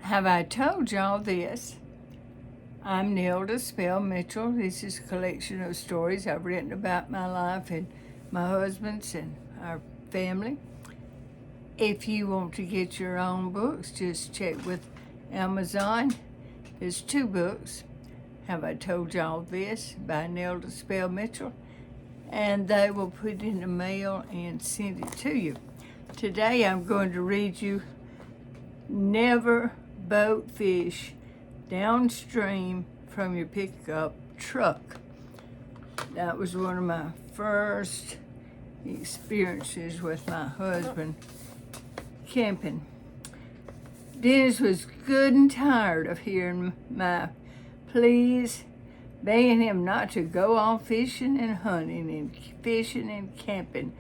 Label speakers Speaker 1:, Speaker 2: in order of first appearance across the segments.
Speaker 1: Have I told y'all this? I'm Nelda Spell Mitchell. This is a collection of stories I've written about my life and my husband's and our family. If you want to get your own books, just check with Amazon. There's 2 books. Have I Told Y'all This by Nelda Spell Mitchell, and they will put it in the mail and send it to you. Today I'm going to read you Never Boat Fish Downstream from Your Pickup Truck. That was one of my first experiences with my husband camping. Dennis was good and tired of hearing my pleas, begging him not to go on fishing and hunting and fishing and camping.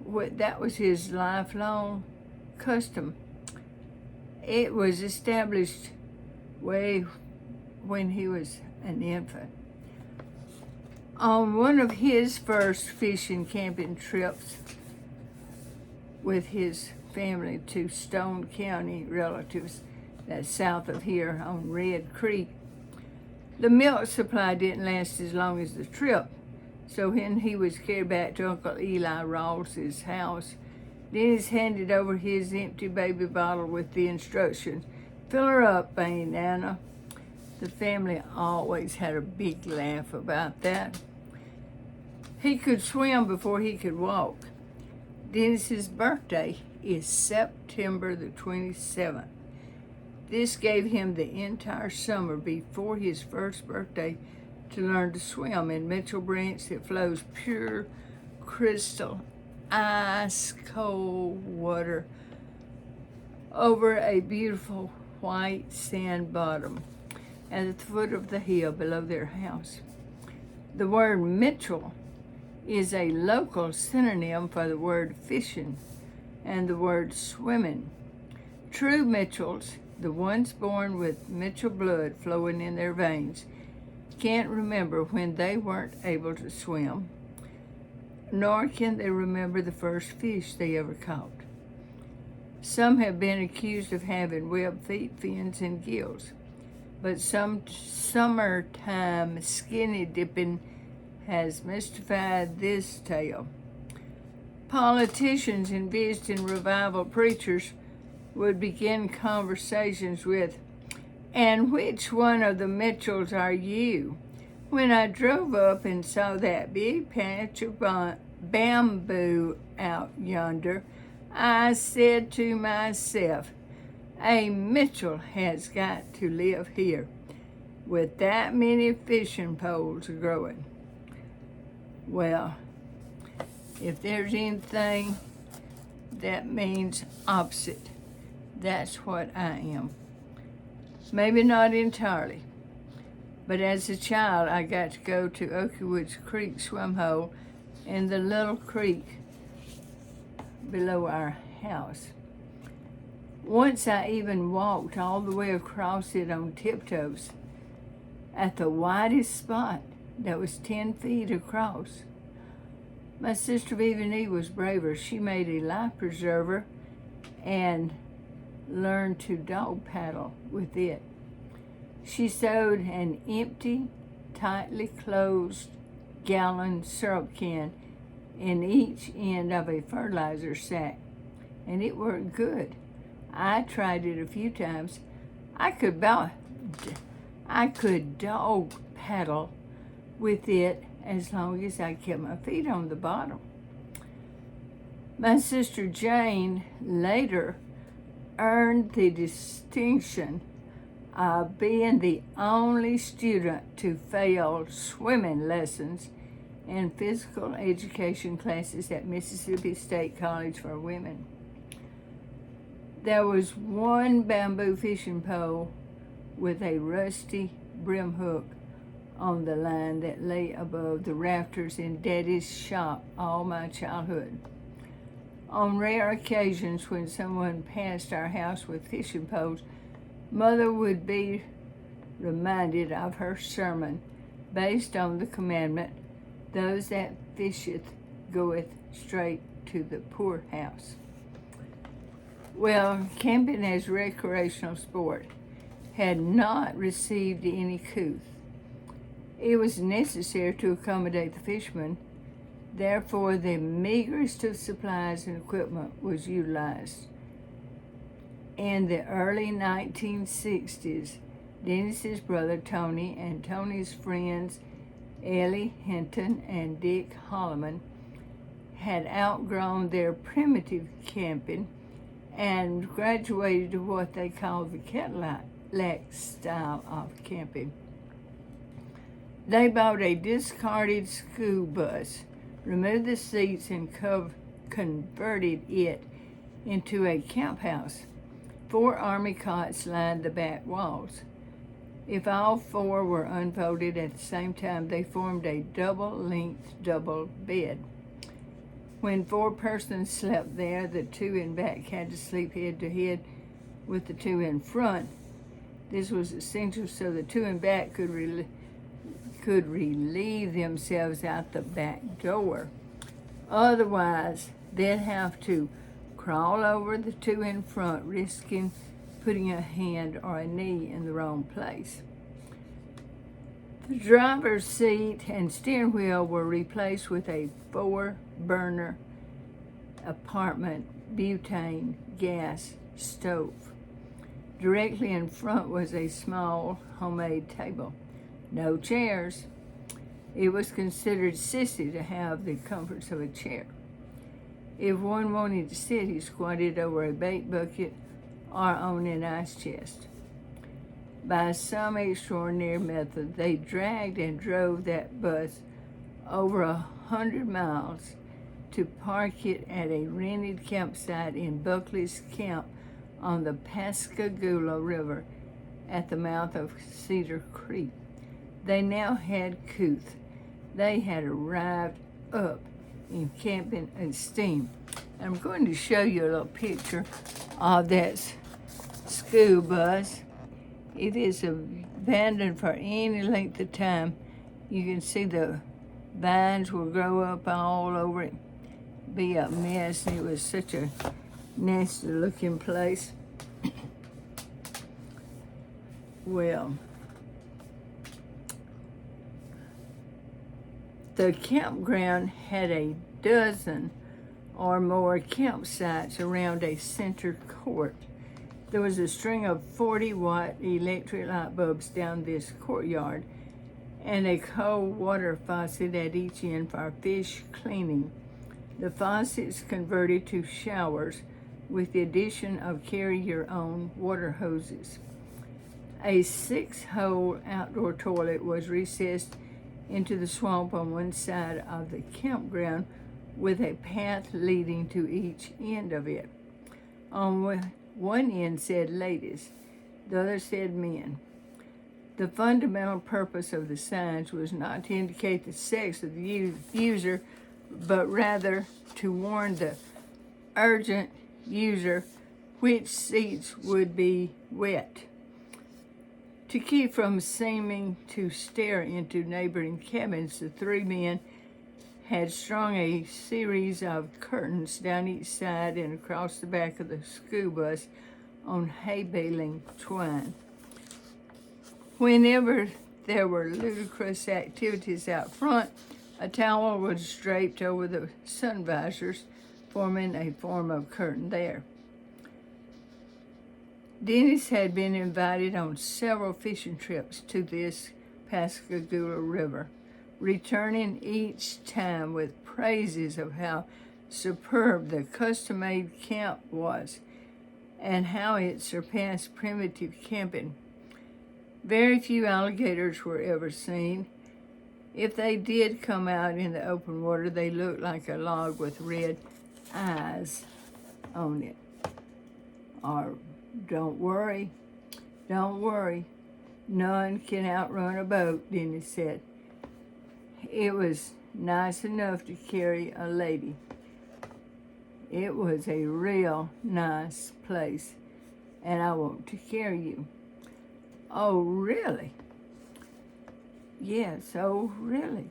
Speaker 1: That was his lifelong custom. It was established way when he was an infant. On one of his first fishing camping trips with his family to Stone County relatives, that's south of here on Red Creek, the milk supply didn't last as long as the trip. So when he was carried back to Uncle Eli Rawls's house, Dennis handed over his empty baby bottle with the instructions, "Fill her up, Aunt Anna." The family always had a big laugh about that. He could swim before he could walk. Dennis's birthday is September the 27th. This gave him the entire summer before his first birthday to learn to swim in Mitchell Branch that flows pure, crystal, ice-cold water over a beautiful white sand bottom at the foot of the hill below their house. The word Mitchell is a local synonym for the word fishing and the word swimming. True Mitchells, the ones born with Mitchell blood flowing in their veins, can't remember when they weren't able to swim, nor can they remember the first fish they ever caught. Some have been accused of having webbed feet, fins, and gills, but some summertime skinny dipping has mystified this tale. Politicians and visiting revival preachers would begin conversations with, "And which one of the Mitchells are you? When I drove up and saw that big patch of bamboo out yonder, I said to myself, a Mitchell has got to live here with that many fishing poles growing." Well, if there's anything that means opposite, that's what I am. Maybe not entirely, but as a child, I got to go to Oakwood's Creek swim hole in the little creek below our house. Once I even walked all the way across it on tiptoes at the widest spot that was 10 feet across. My sister Vivian was braver. She made a life preserver and learned to dog paddle with it. She sewed an empty, tightly closed gallon syrup can in each end of a fertilizer sack, and it worked good. I tried it a few times. I could dog paddle with it as long as I kept my feet on the bottom. My sister Jane later earned the distinction of being the only student to fail swimming lessons and physical education classes at Mississippi State College for Women. There was one bamboo fishing pole with a rusty brim hook on the line that lay above the rafters in Daddy's shop all my childhood. On rare occasions when someone passed our house with fishing poles, Mother would be reminded of her sermon based on the commandment, "Those that fisheth goeth straight to the poorhouse." Well, camping as recreational sport had not received any couth. It was necessary to accommodate the fishermen. Therefore, the meagerest of supplies and equipment was utilized. In the early 1960s, Dennis's brother Tony and Tony's friends Ellie Hinton and Dick Holloman had outgrown their primitive camping and graduated to what they called the Cadillac style of camping. They bought a discarded school bus, removed the seats, and converted it into a camp house. 4 army cots lined the back walls. If all 4 were unfolded at the same time, they formed a double-length double bed. When 4 persons slept there, the 2 in back had to sleep head to head with the 2 in front. This was essential so the 2 in back could relieve themselves out the back door. Otherwise, they'd have to crawl over the 2 in front, risking putting a hand or a knee in the wrong place. The driver's seat and steering wheel were replaced with a 4-burner apartment butane gas stove. Directly in front was a small homemade table. No chairs. It was considered sissy to have the comforts of a chair. If one wanted to sit, he squatted over a bait bucket or on an ice chest. By some extraordinary method, they dragged and drove that bus over 100 miles to park it at a rented campsite in Buckley's Camp on the Pascagoula River at the mouth of Cedar Creek. They now had couth. They had arrived up in camping esteem. I'm going to show you a little picture of that school bus. It is abandoned for any length of time. You can see the vines will grow up all over it, be a mess. It was such a nasty looking place. Well, the campground had a dozen or more campsites around a center court. There was a string of 40-watt electric light bulbs down this courtyard and a cold water faucet at each end for fish cleaning. The faucets converted to showers with the addition of carry-your-own water hoses. A 6-hole outdoor toilet was recessed into the swamp on one side of the campground with a path leading to each end of it. On one end said ladies, the other said men. The fundamental purpose of the signs was not to indicate the sex of the user, but rather to warn the urgent user which seats would be wet. To keep from seeming to stare into neighboring cabins, the 3 men had strung a series of curtains down each side and across the back of the school bus on hay baling twine. Whenever there were ludicrous activities out front, a towel was draped over the sun visors, forming a form of curtain there. Dennis had been invited on several fishing trips to this Pascagoula River, returning each time with praises of how superb the custom-made camp was and how it surpassed primitive camping. Very few alligators were ever seen. If they did come out in the open water, they looked like a log with red eyes on it. Or, don't worry, none can outrun a boat, Dennis said. It was nice enough to carry a lady. It was a real nice place, and I want to carry you. Oh, really? Yes, oh, really?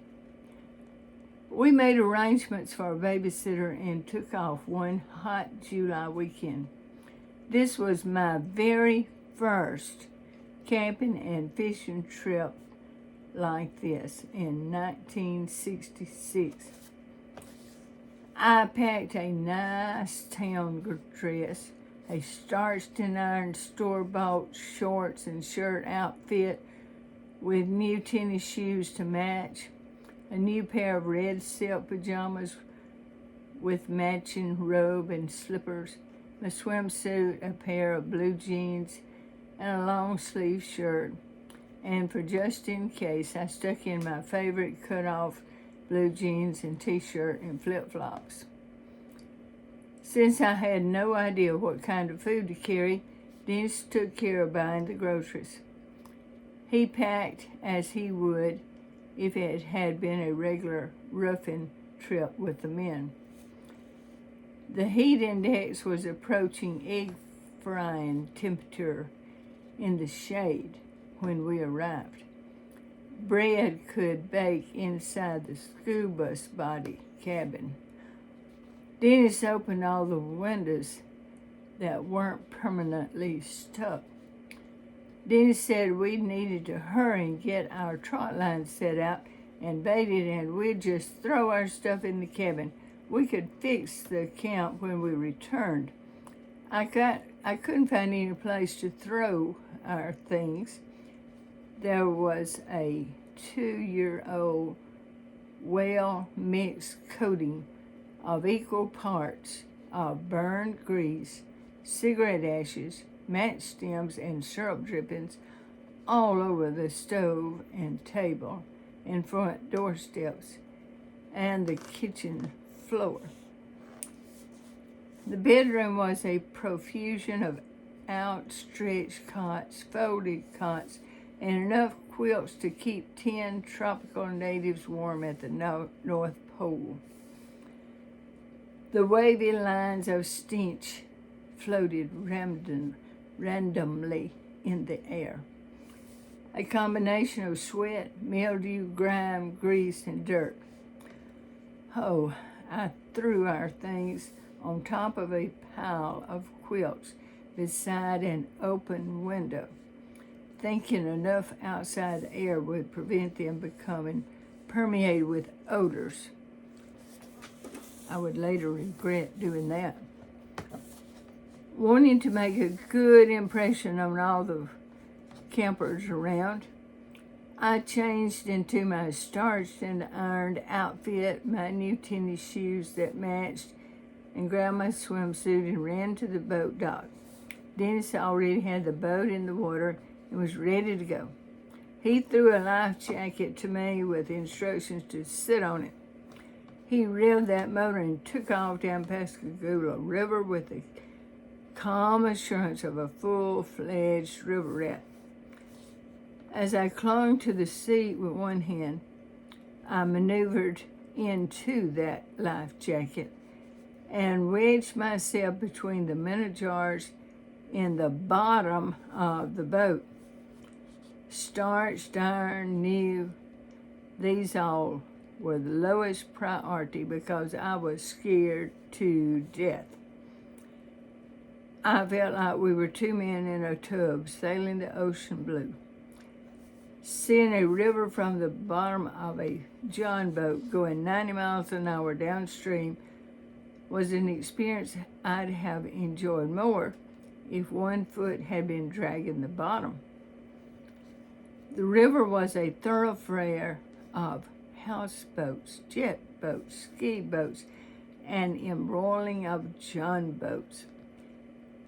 Speaker 1: We made arrangements for a babysitter and took off one hot July weekend. This was my very first camping and fishing trip like this in 1966. I packed a nice town dress, a starched and ironed store-bought shorts and shirt outfit with new tennis shoes to match, a new pair of red silk pajamas with matching robe and slippers, a swimsuit, a pair of blue jeans, and a long-sleeve shirt. And for just in case, I stuck in my favorite cut-off blue jeans and t-shirt and flip-flops. Since I had no idea what kind of food to carry, Dennis took care of buying the groceries. He packed as he would if it had been a regular roughing trip with the men. The heat index was approaching egg frying temperature in the shade when we arrived. Bread could bake inside the school bus body cabin. Dennis opened all the windows that weren't permanently stuck. Dennis said we needed to hurry and get our trot line set out and baited, and we'd just throw our stuff in the cabin. We could fix the camp when we returned. I couldn't find any place to throw our things. There was a 2-year-old well-mixed coating of equal parts of burned grease, cigarette ashes, match stems, and syrup drippings all over the stove and table and front doorsteps and the kitchen floor. The bedroom was a profusion of outstretched cots, folded cots, and enough quilts to keep 10 tropical natives warm at the North Pole. The wavy lines of stench floated randomly in the air. A combination of sweat, mildew, grime, grease, and dirt. Oh, I threw our things on top of a pile of quilts beside an open window, thinking enough outside air would prevent them becoming permeated with odors. I would later regret doing that. Wanting to make a good impression on all the campers around, I changed into my starched and ironed outfit, my new tennis shoes that matched, and grabbed my swimsuit and ran to the boat dock. Dennis already had the boat in the water and was ready to go. He threw a life jacket to me with instructions to sit on it. He revved that motor and took off down Pascagoula River with the calm assurance of a full-fledged river rat. As I clung to the seat with one hand, I maneuvered into that life jacket and wedged myself between the minnow jars in the bottom of the boat. Starched, iron, new, these all were the lowest priority because I was scared to death. I felt like we were two men in a tub sailing the ocean blue. Seeing a river from the bottom of a John boat going 90 miles an hour downstream was an experience I'd have enjoyed more if one foot had been dragging the bottom. The river was a thoroughfare of houseboats, jet boats, ski boats, and embroiling of John boats.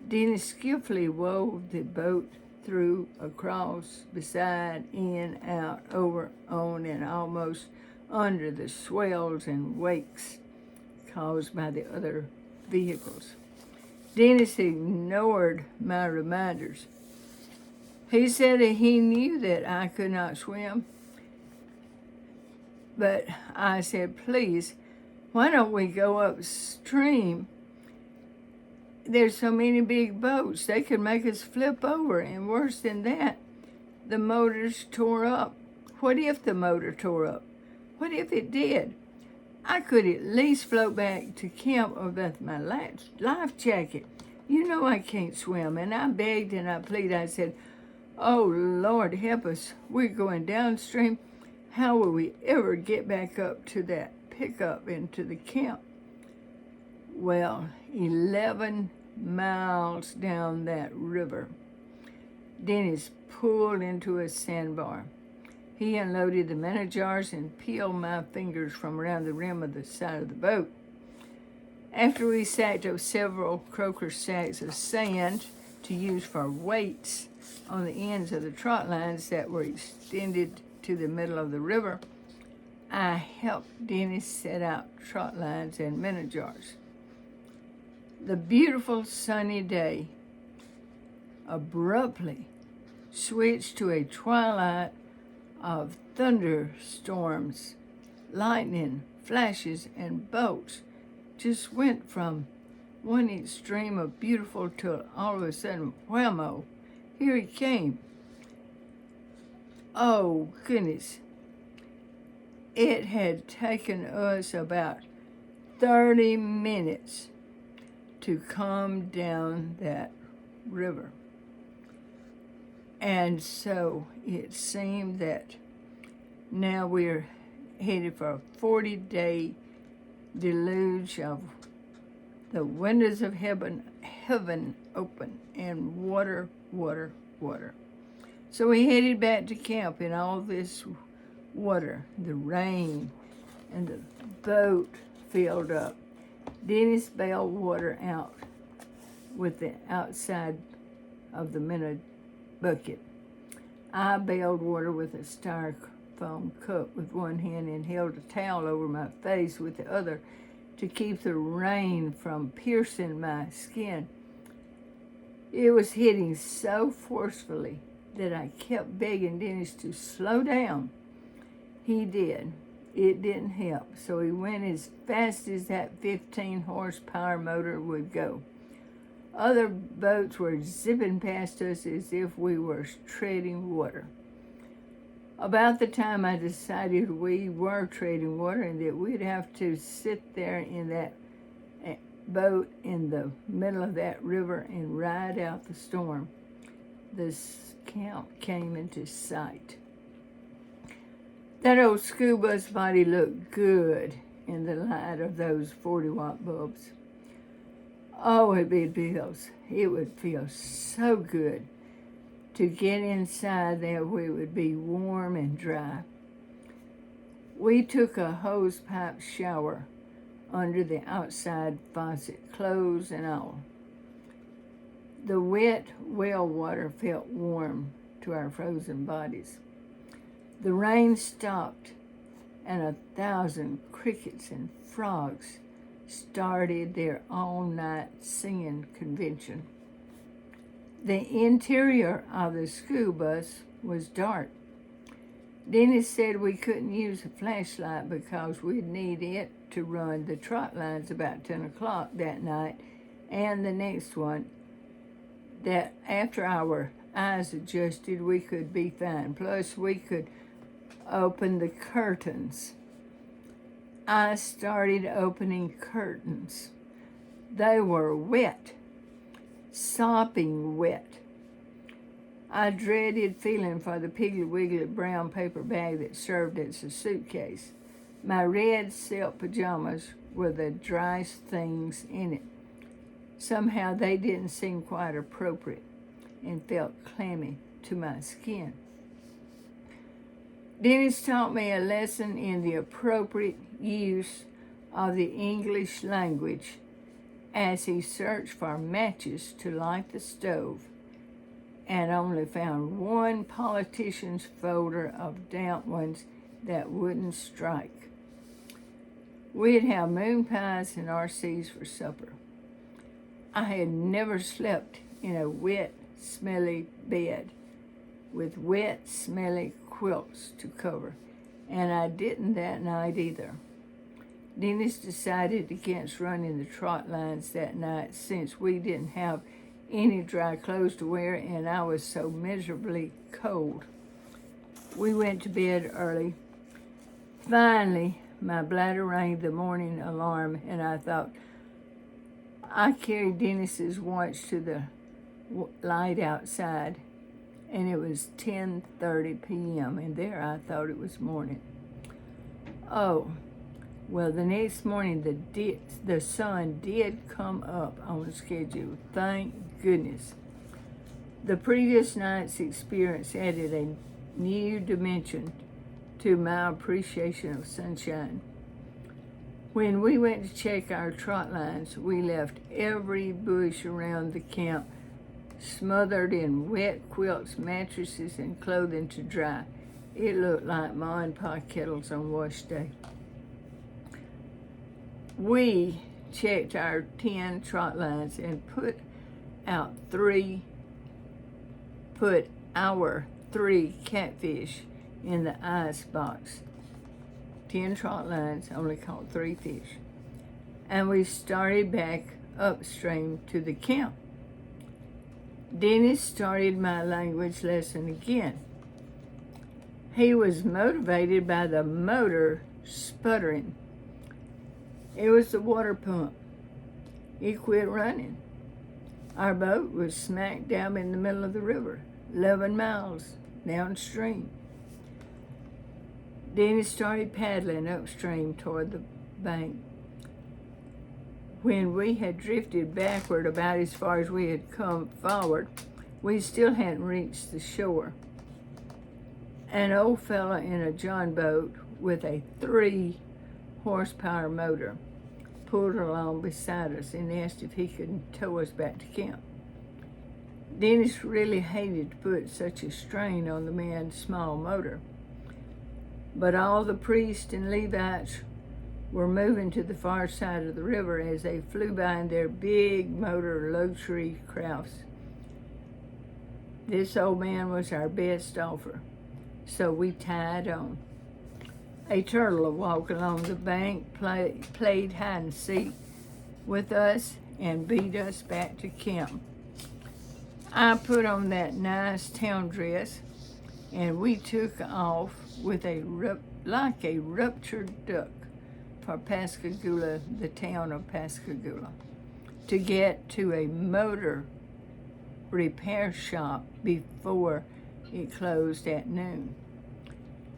Speaker 1: Dennis skillfully wove the boat through, across, beside, in, out, over, on, and almost under the swells and wakes caused by the other vehicles. Dennis ignored my reminders. He said that he knew that I could not swim, but I said, please, why don't we go upstream? There's so many big boats, they could make us flip over, and worse than that, the motors tore up. What if the motor tore up? What if it did? I could at least float back to camp with my life jacket. You know I can't swim. And I begged and I pleaded. I said, oh, Lord, help us. We're going downstream. How will we ever get back up to that pickup into the camp? Well, 11 miles down that river, Dennis pulled into a sandbar. He unloaded the minnow jars and peeled my fingers from around the rim of the side of the boat. After we stacked up several croaker sacks of sand to use for weights on the ends of the trot lines that were extended to the middle of the river, I helped Dennis set out trot lines and minnow jars. The beautiful sunny day abruptly switched to a twilight of thunderstorms, lightning, flashes, and bolts. Just went from one extreme of beautiful to all of a sudden, whammo, here he came. Oh, goodness. It had taken us about 30 minutes to come down that river. And so it seemed that now we're headed for a 40-day deluge of the windows of heaven open and water. So we headed back to camp in all this water, the rain, and the boat filled up. Dennis bailed water out with the outside of the minnow bucket. I bailed water with a styrofoam cup with one hand and held a towel over my face with the other to keep the rain from piercing my skin. It was hitting so forcefully that I kept begging Dennis to slow down. He did. It didn't help, so he went as fast as that 15 horsepower motor would go. Other boats were zipping past us as if we were treading water. About the time I decided we were treading water and that we'd have to sit there in that boat in the middle of that river and ride out the storm, the camp came into sight. That old school bus body looked good in the light of those 40-watt bulbs. Oh, it would feel so good to get inside there where it would be warm and dry. We took a hose pipe shower under the outside faucet, clothes and all. The wet well water felt warm to our frozen bodies. The rain stopped, and 1,000 crickets and frogs started their all-night singing convention. The interior of the school bus was dark. Dennis said we couldn't use a flashlight because we'd need it to run the trot lines about 10 o'clock that night and the next one, that after our eyes adjusted, we could be fine. Plus, we could open the curtains. I started opening curtains. They were wet, sopping wet. I dreaded feeling for the Piggly Wiggly brown paper bag that served as a suitcase. My red silk pajamas were the driest things in it. Somehow they didn't seem quite appropriate and felt clammy to my skin. Dennis taught me a lesson in the appropriate use of the English language as he searched for matches to light the stove and only found one politician's folder of damp ones that wouldn't strike. We'd have moon pies and RCs for supper. I had never slept in a wet, smelly bed with wet, smelly quilts to cover, and I didn't that night either. Dennis decided against running the trot lines that night since we didn't have any dry clothes to wear and I was so miserably cold. We went to bed early. Finally, my bladder rang the morning alarm and I thought, I carried Dennis's watch to the light outside, and it was 10:30 p.m., and there I thought it was morning. Oh, well, the next morning the sun did come up on schedule. Thank goodness. The previous night's experience added a new dimension to my appreciation of sunshine. When we went to check our trot lines, we left every bush around the camp smothered in wet quilts, mattresses, and clothing to dry. It looked like Ma and Pa kettles on wash day. We checked our 10 trot lines and put our 3 catfish in the ice box. 10 trot lines, only caught 3 fish. And we started back upstream to the camp. Dennis started my language lesson again. He was motivated by the motor sputtering. It was the water pump. It quit running. Our boat was smack dab in the middle of the river, 11 miles downstream. Dennis started paddling upstream toward the bank. When we had drifted backward about as far as we had come forward, we still hadn't reached the shore. An old fella in a John boat with a 3-horsepower motor pulled along beside us and asked if he could tow us back to camp. Dennis really hated to put such a strain on the man's small motor, but all the priests and Levites were moving to the far side of the river as they flew by in their big motor luxury crafts. This old man was our best offer, so we tied on. A turtle walked along the bank, played hide and seek with us, and beat us back to camp. I put on that nice town dress, and we took off with like a ruptured duck for Pascagoula, the town of Pascagoula, to get to a motor repair shop before it closed at noon.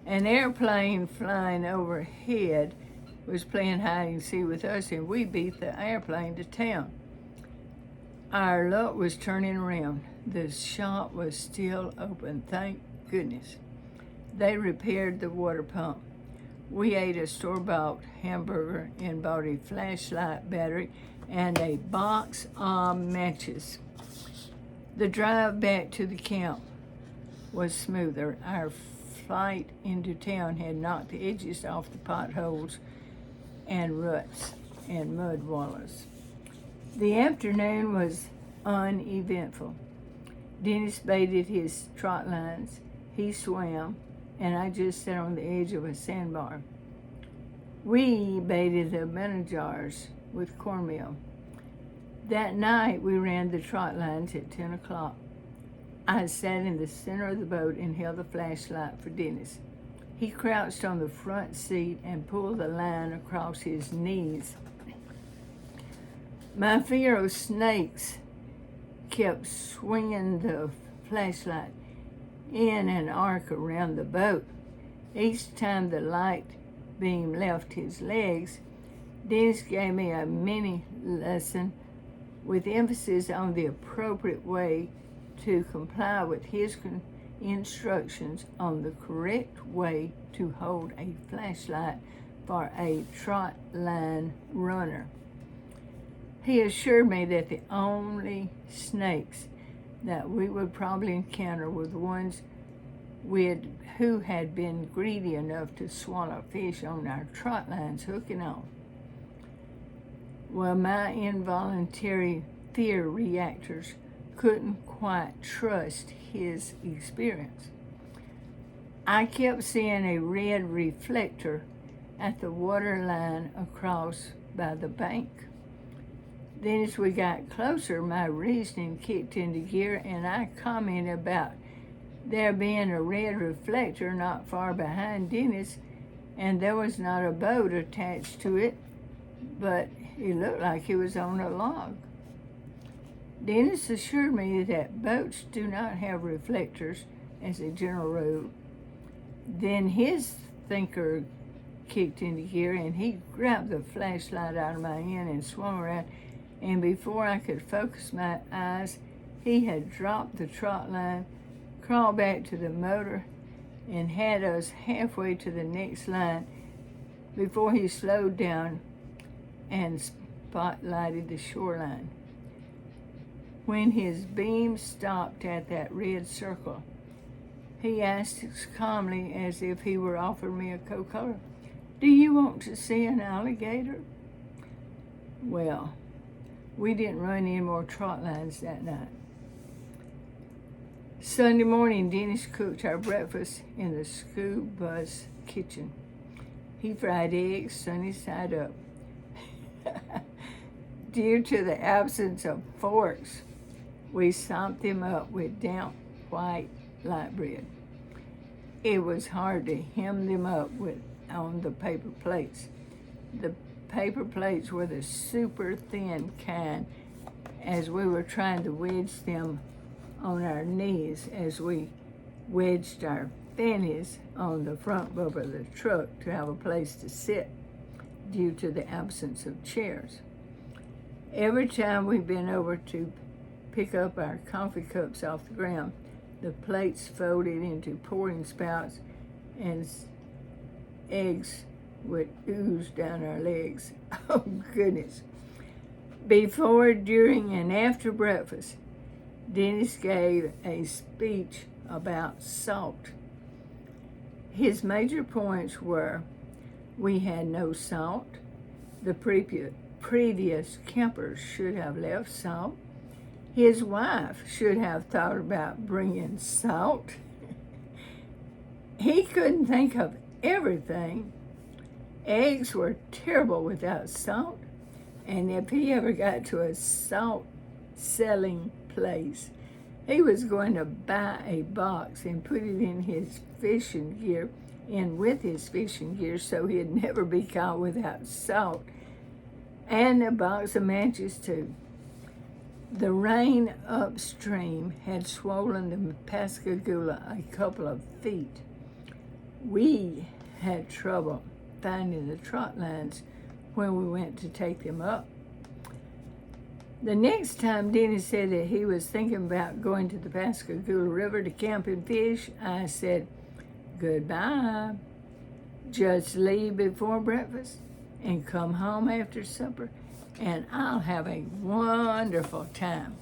Speaker 1: An airplane flying overhead was playing hide and seek with us, and we beat the airplane to town. Our luck was turning around. The shop was still open, thank goodness. They repaired the water pump. We ate a store-bought hamburger and bought a flashlight battery and a box of matches. The drive back to the camp was smoother. Our flight into town had knocked the edges off the potholes and ruts and mud wallows. The afternoon was uneventful. Dennis baited his trot lines. He swam, and I just sat on the edge of a sandbar. We baited the minnow jars with cornmeal. That night, we ran the trot lines at 10 o'clock. I sat in the center of the boat and held the flashlight for Dennis. He crouched on the front seat and pulled the line across his knees. My fear of snakes kept swinging the flashlight in an arc around the boat. Each time the light beam left his legs, Dennis gave me a mini lesson with emphasis on the appropriate way to comply with his instructions on the correct way to hold a flashlight for a trot line runner. He assured me that the only snakes that we would probably encounter were the ones who had been greedy enough to swallow fish on our trot lines hooking on. Well, my involuntary fear reactors couldn't quite trust his experience. I kept seeing a red reflector at the water line across by the bank. Then as we got closer, my reasoning kicked into gear, and I commented about there being a red reflector not far behind Dennis, and there was not a boat attached to it, but It looked like he was on a log. Dennis assured me that boats do not have reflectors as a general rule. Then his thinker kicked into gear, and he grabbed the flashlight out of my hand and swung around, and before I could focus my eyes, he had dropped the trot line, crawled back to the motor, and had us halfway to the next line before he slowed down and spotlighted the shoreline. When his beam stopped at that red circle, he asked as calmly as if he were offering me a Coca-Cola, "Do you want to see an alligator?" Well, we didn't run any more trot lines that night. Sunday morning, Dennis cooked our breakfast in the school bus kitchen. He fried eggs sunny side up. Due to the absence of forks, we sopped them up with damp white light bread. It was hard to hem them up on the paper plates. The paper plates were the super thin kind, as we were trying to wedge them on our knees as we wedged our fannies on the front bumper of the truck to have a place to sit due to the absence of chairs. Every time we bent over to pick up our coffee cups off the ground, the plates folded into pouring spouts and eggs would ooze down our legs. Oh, goodness. Before, during, and after breakfast, Dennis gave a speech about salt. His major points were: we had no salt, the previous campers should have left salt, his wife should have thought about bringing salt. He couldn't think of everything. Eggs were terrible without salt, and if he ever got to a salt selling place, he was going to buy a box and put it in his fishing gear, so he'd never be caught without salt, and a box of matches too. The rain upstream had swollen the Pascagoula a couple of feet. We had trouble finding the trot lines when we went to take them up. The next time Dennis said that he was thinking about going to the Pascagoula River to camp and fish, I said, "Goodbye. Just leave before breakfast and come home after supper, and I'll have a wonderful time."